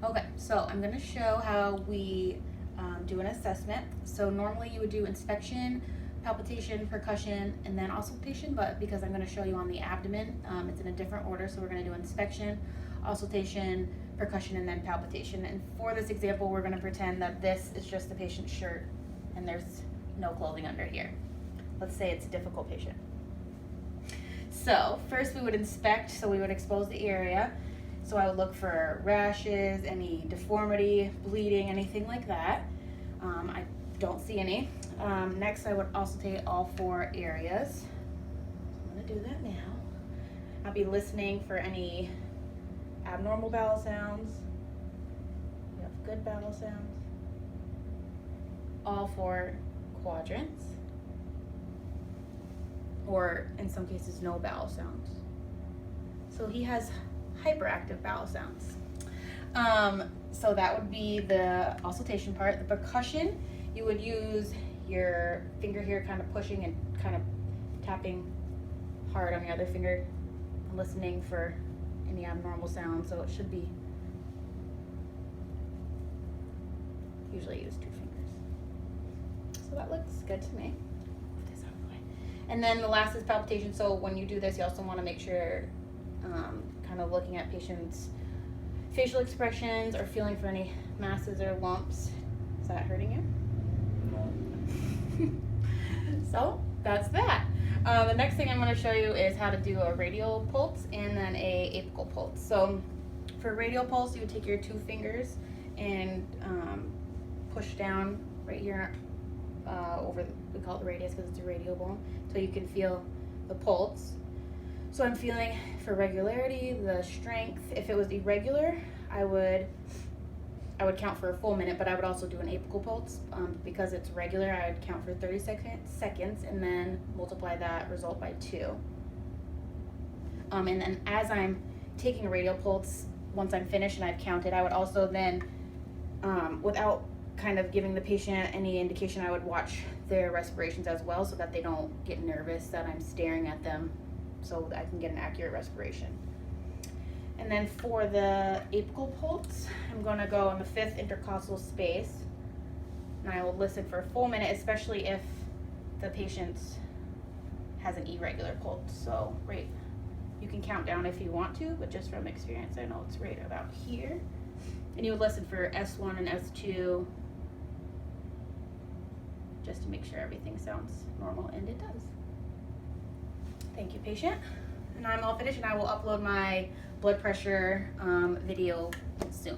Okay, so I'm gonna show how we do an assessment. So normally you would do inspection, palpitation, percussion, and then auscultation, but because I'm gonna show you on the abdomen, it's in a different order. So we're gonna do inspection, auscultation, percussion, and then palpitation. And for this example, we're gonna pretend that this is just the patient's shirt and there's no clothing under here. Let's say it's a difficult patient. So first we would inspect, so we would expose the area. So I would look for rashes, any deformity, bleeding, anything like that. I don't see any. Next I would auscultate all 4 areas. So I'm gonna do that now. I'll be listening for any abnormal bowel sounds. We have good bowel sounds. All 4 quadrants. Or in some cases, no bowel sounds. So he has hyperactive bowel sounds. So that would be the auscultation part. The percussion, you would use your finger here kind of pushing and kind of tapping hard on your other finger, listening for any abnormal sounds. So it should be, usually use 2 fingers. So that looks good to me. Put this out of the way. And then the last is palpitation. So when you do this, you also want to make sure kind of looking at patients' facial expressions or feeling for any masses or lumps. Is that hurting you? So that's that. The next thing I'm going to show you is how to do a radial pulse and then a apical pulse. So for radial pulse, you would take your 2 fingers and push down right here over, we call it the radius because it's a radial bone, so you can feel the pulse. So I'm feeling for regularity, the strength. If it was irregular, I would count for a full minute, but I would also do an apical pulse. Because it's regular, I would count for 30 seconds and then multiply that result by 2. And then as I'm taking a radial pulse, once I'm finished and I've counted, I would also then, without kind of giving the patient any indication, I would watch their respirations as well so that they don't get nervous that I'm staring at them, so I can get an accurate respiration. And then for the apical pulse, I'm going to go in the 5th intercostal space, and I will listen for a full minute, especially if the patient has an irregular pulse. So right, you can count down if you want to, but just from experience, I know it's right about here. And you would listen for S1 and S2, just to make sure everything sounds normal, and it does. Thank you, patient. And I'm all finished, and I will upload my blood pressure video soon.